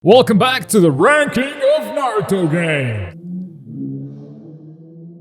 Welcome back to the ranking of Naruto games.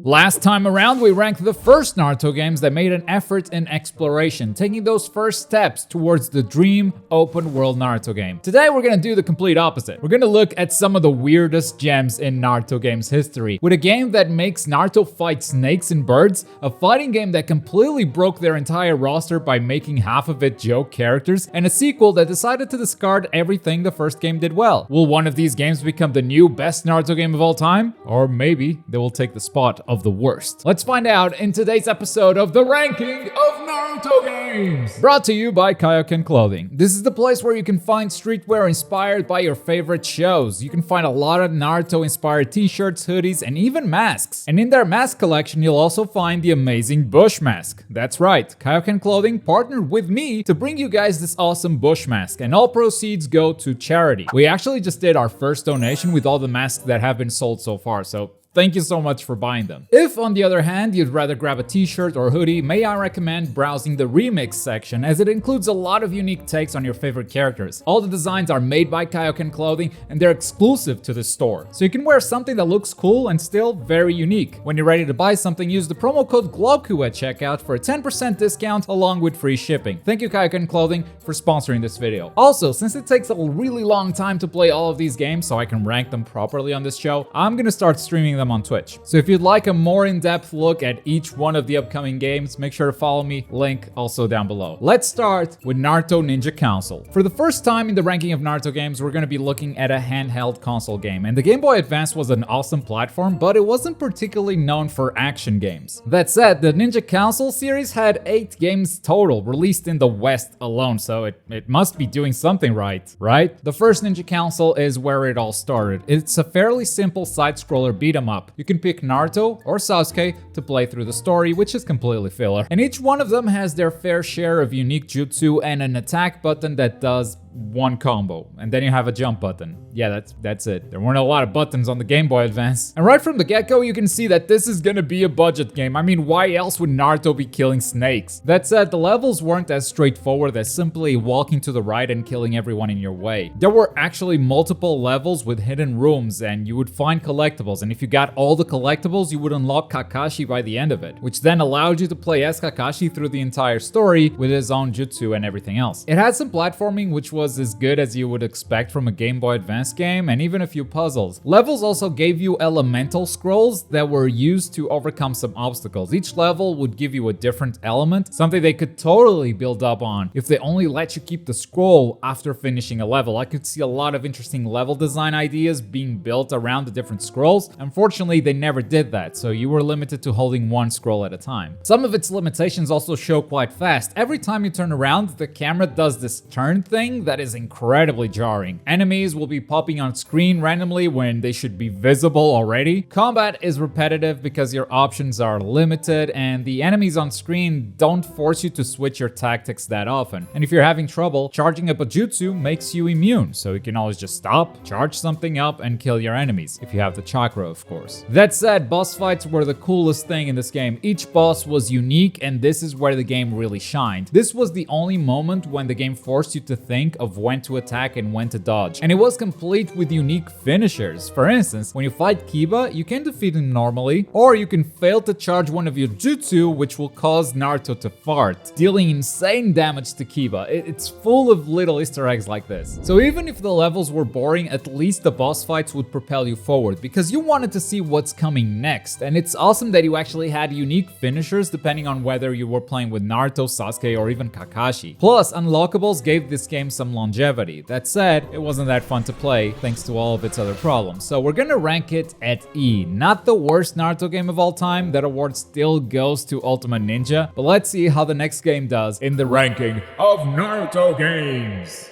Last time around, we ranked the first Naruto games that made an effort in exploration, taking those first steps towards the dream open world Naruto game. Today, we're gonna do the complete opposite. We're gonna look at some of the weirdest gems in Naruto games history, with a game that makes Naruto fight snakes and birds, a fighting game that completely broke their entire roster by making half of it joke characters, and a sequel that decided to discard everything the first game did well. Will one of these games become the new best Naruto game of all time? Or maybe they will take the spot of the worst. Let's find out in today's episode of the ranking of Naruto games. Brought to you by Kaioken Clothing. This is the place where you can find streetwear inspired by your favorite shows. You can find a lot of Naruto inspired t-shirts, hoodies, and even masks. And in their mask collection, you'll also find the amazing Bush mask. That's right, Kaioken Clothing partnered with me to bring you guys this awesome Bush mask, and all proceeds go to charity. We actually just did our first donation with all the masks that have been sold so far, so thank you so much for buying them. If, on the other hand, you'd rather grab a t-shirt or hoodie, may I recommend browsing the remix section, as it includes a lot of unique takes on your favorite characters. All the designs are made by Kaioken Clothing, and they're exclusive to this store. So you can wear something that looks cool and still very unique. When you're ready to buy something, use the promo code GLOKU at checkout for a 10% discount along with free shipping. Thank you, Kaioken Clothing, for sponsoring this video. Also, since it takes a really long time to play all of these games so I can rank them properly on this show, I'm gonna start streaming them on Twitch. So if you'd like a more in-depth look at each one of the upcoming games, make sure to follow me, link also down below. Let's start with Naruto Ninja Council. For the first time in the ranking of Naruto games, we're going to be looking at a handheld console game, and the Game Boy Advance was an awesome platform, but it wasn't particularly known for action games. That said, the Ninja Council series had 8 games total, released in the West alone, so it must be doing something right? The first Ninja Council is where it all started. It's a fairly simple side-scroller beat-em-up. You can pick Naruto or Sasuke to play through the story, which is completely filler. And each one of them has their fair share of unique jutsu and an attack button that does one combo, and then you have a jump button. Yeah, that's it. There weren't a lot of buttons on the Game Boy Advance. And right from the get-go, you can see that this is gonna be a budget game. I mean, why else would Naruto be killing snakes? That said, the levels weren't as straightforward as simply walking to the right and killing everyone in your way. There were actually multiple levels with hidden rooms, and you would find collectibles, and if you got all the collectibles, you would unlock Kakashi by the end of it, which then allowed you to play as Kakashi through the entire story with his own jutsu and everything else. It had some platforming, which was as good as you would expect from a Game Boy Advance game, and even a few puzzles. Levels also gave you elemental scrolls that were used to overcome some obstacles. Each level would give you a different element, something they could totally build up on if they only let you keep the scroll after finishing a level. I could see a lot of interesting level design ideas being built around the different scrolls. Unfortunately, they never did that, so you were limited to holding one scroll at a time. Some of its limitations also show quite fast. Every time you turn around, the camera does this turn thing that is incredibly jarring. Enemies will be popping on screen randomly when they should be visible already. Combat is repetitive because your options are limited, and the enemies on screen don't force you to switch your tactics that often. And if you're having trouble, charging up a jutsu makes you immune, so you can always just stop, charge something up, and kill your enemies, if you have the chakra, of course. That said, boss fights were the coolest thing in this game. Each boss was unique, and this is where the game really shined. This was the only moment when the game forced you to think of when to attack and when to dodge. And it was complete with unique finishers. For instance, when you fight Kiba, you can defeat him normally, or you can fail to charge one of your jutsu, which will cause Naruto to fart, dealing insane damage to Kiba. It's full of little Easter eggs like this. So even if the levels were boring, at least the boss fights would propel you forward, because you wanted to see what's coming next. And it's awesome that you actually had unique finishers depending on whether you were playing with Naruto, Sasuke, or even Kakashi. Plus, unlockables gave this game some longevity. That said, it wasn't that fun to play thanks to all of its other problems. So we're gonna rank it at E. Not the worst Naruto game of all time. That award still goes to Ultimate Ninja. But let's see how the next game does in the ranking of Naruto games.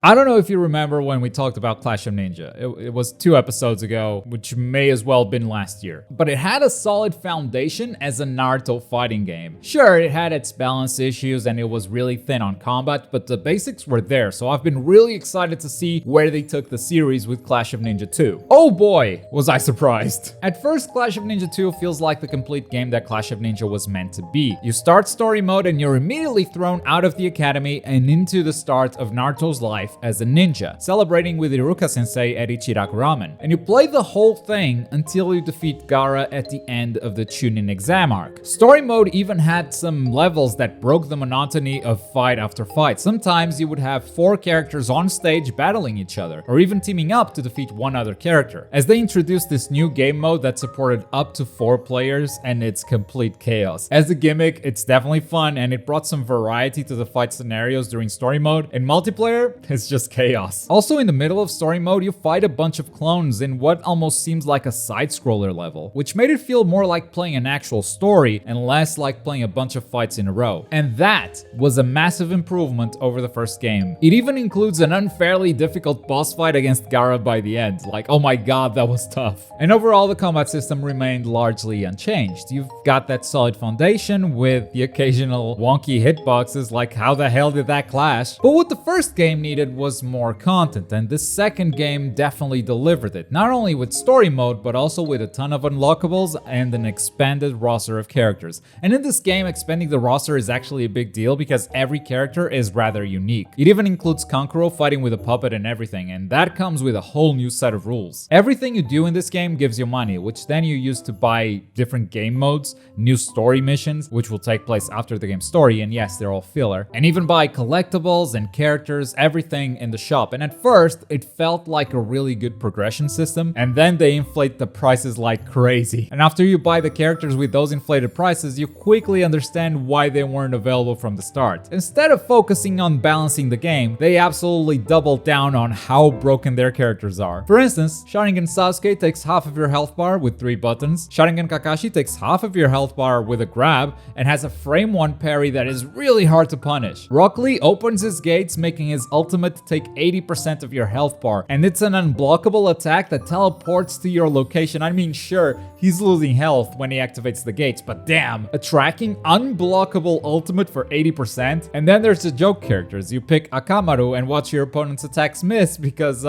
I don't know if you remember when we talked about Clash of Ninja. It was 2 episodes ago, which may as well have been last year. But it had a solid foundation as a Naruto fighting game. Sure, it had its balance issues and it was really thin on combat, but the basics were there, so I've been really excited to see where they took the series with Clash of Ninja 2. Oh boy, was I surprised. At first, Clash of Ninja 2 feels like the complete game that Clash of Ninja was meant to be. You start story mode and you're immediately thrown out of the academy and into the start of Naruto's life life as a ninja, celebrating with Iruka-sensei at Ichiraku Ramen. And you play the whole thing until you defeat Gaara at the end of the Chunin exam arc. Story mode even had some levels that broke the monotony of fight after fight. Sometimes you would have 4 characters on stage battling each other, or even teaming up to defeat one other character, as they introduced this new game mode that supported up to 4 players, and it's complete chaos. As a gimmick, it's definitely fun, and it brought some variety to the fight scenarios during story mode. In multiplayer, it's just chaos. Also, in the middle of story mode, you fight a bunch of clones in what almost seems like a side-scroller level, which made it feel more like playing an actual story and less like playing a bunch of fights in a row. And that was a massive improvement over the first game. It even includes an unfairly difficult boss fight against Gaara by the end. Like, oh my god, that was tough. And overall, the combat system remained largely unchanged. You've got that solid foundation with the occasional wonky hitboxes, like how the hell did that clash? But what the first game needed was more content, and the second game definitely delivered it. Not only with story mode, but also with a ton of unlockables and an expanded roster of characters. And in this game, expanding the roster is actually a big deal because every character is rather unique. It even includes Kankuro fighting with a puppet and everything, and that comes with a whole new set of rules. Everything you do in this game gives you money, which then you use to buy different game modes, new story missions, which will take place after the game's story, and yes, they're all filler, and even buy collectibles and characters, everything in the shop. And at first, it felt like a really good progression system, and then they inflate the prices like crazy. And after you buy the characters with those inflated prices, you quickly understand why they weren't available from the start. Instead of focusing on balancing the game, they absolutely doubled down on how broken their characters are. For instance, Sharingan Sasuke takes half of your health bar with 3 buttons, Sharingan Kakashi takes half of your health bar with a grab, and has a frame 1 parry that is really hard to punish. Rock Lee opens his gates, making his ultimate take 80% of your health bar, and it's an unblockable attack that teleports to your location. I mean, sure, he's losing health when he activates the gates, but damn, a tracking unblockable ultimate for 80%. And then there's the joke characters. You pick Akamaru and watch your opponent's attacks miss because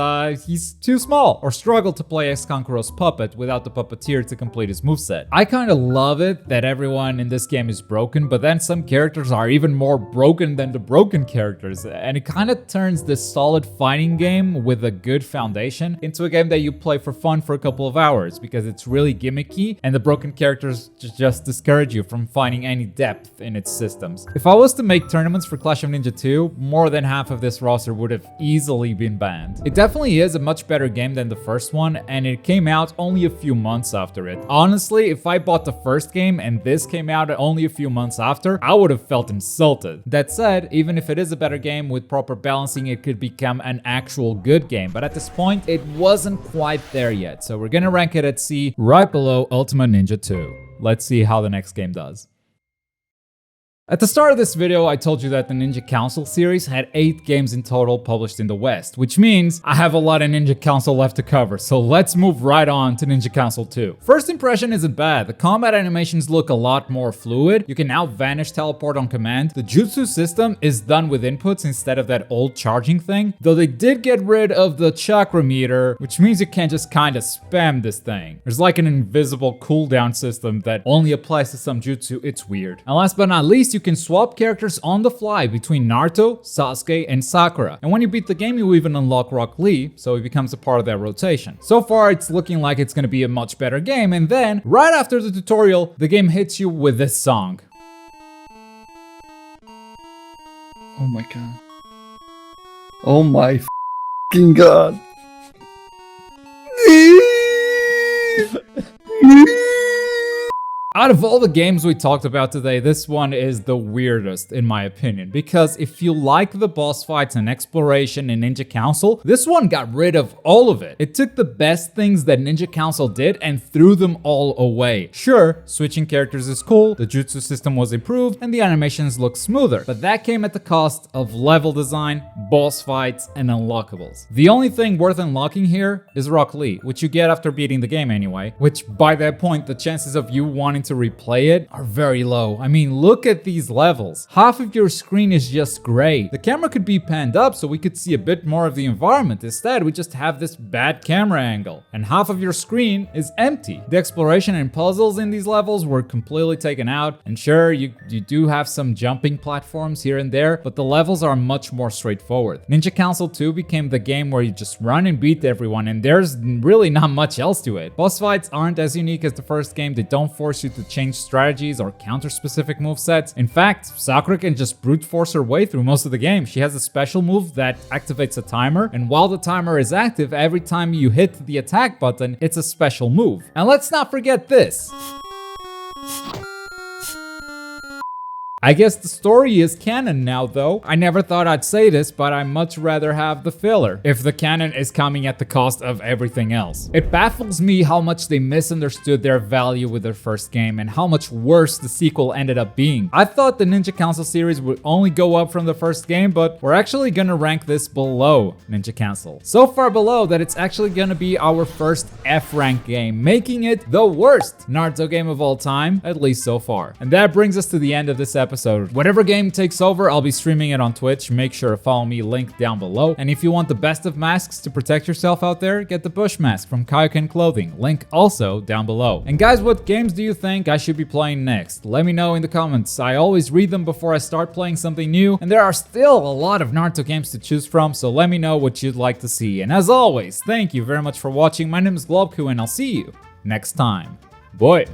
he's too small, or struggle to play as Kankuro's puppet without the puppeteer to complete his moveset. I kinda love it that everyone in this game is broken, but then some characters are even more broken than the broken characters, and it kinda turns this solid fighting game with a good foundation into a game that you play for fun for a couple of hours, because it's really gimmicky and the broken characters just discourage you from finding any depth in its systems. If I was to make tournaments for Clash of Ninja 2, more than half of this roster would have easily been banned. It definitely is a much better game than the first one, and it came out only a few months after it. Honestly, if I bought the first game and this came out only a few months after, I would have felt insulted. That said, even if it is a better game with proper balancing, it could become an actual good game, but at this point, it wasn't quite there yet, so we're gonna rank it at C, right below Ultimate Ninja 2. Let's see how the next game does. At the start of this video, I told you that the Ninja Council series had 8 games in total published in the West, which means I have a lot of Ninja Council left to cover, so let's move right on to Ninja Council 2. First impression isn't bad. The combat animations look a lot more fluid. You can now vanish teleport on command. The jutsu system is done with inputs instead of that old charging thing, though they did get rid of the chakra meter, which means you can't just kinda spam this thing. There's like an invisible cooldown system that only applies to some jutsu. It's weird. And last but not least, you can swap characters on the fly between Naruto, Sasuke, and Sakura. And when you beat the game, you even unlock Rock Lee, so he becomes a part of that rotation. So far, it's looking like it's gonna be a much better game, and then, right after the tutorial, the game hits you with this song. Oh my god. Oh my f***ing god. Out of all the games we talked about today, this one is the weirdest in my opinion, because if you like the boss fights and exploration in Ninja Council, this one got rid of all of it. It took the best things that Ninja Council did and threw them all away. Sure, switching characters is cool, the jutsu system was improved, and the animations look smoother, but that came at the cost of level design, boss fights, and unlockables. The only thing worth unlocking here is Rock Lee, which you get after beating the game anyway, which by that point, the chances of you wanting to replay it are very low. I mean, look at these levels. Half of your screen is just gray. The camera could be panned up so we could see a bit more of the environment. Instead, we just have this bad camera angle. And half of your screen is empty. The exploration and puzzles in these levels were completely taken out. And sure, you do have some jumping platforms here and there, but the levels are much more straightforward. Ninja Council 2 became the game where you just run and beat everyone, and there's really not much else to it. Boss fights aren't as unique as the first game. They don't force you to change strategies or counter specific movesets. In fact, Sakura can just brute force her way through most of the game. She has a special move that activates a timer, and while the timer is active, every time you hit the attack button, it's a special move. And let's not forget this. I guess the story is canon now though. I never thought I'd say this, but I'd much rather have the filler if the canon is coming at the cost of everything else. It baffles me how much they misunderstood their value with their first game and how much worse the sequel ended up being. I thought the Ninja Council series would only go up from the first game, but we're actually gonna rank this below Ninja Council. So far below that it's actually gonna be our first F-rank game, making it the worst Naruto game of all time, at least so far. And that brings us to the end of this episode. Whatever game takes over, I'll be streaming it on Twitch. Make sure to follow me, link down below. And if you want the best of masks to protect yourself out there, get the Bush mask from Kaioken Clothing. Link also down below. And guys, what games do you think I should be playing next? Let me know in the comments. I always read them before I start playing something new, and there are still a lot of Naruto games to choose from, so let me know what you'd like to see. And as always, thank you very much for watching. My name is Globku, and I'll see you next time. Bye!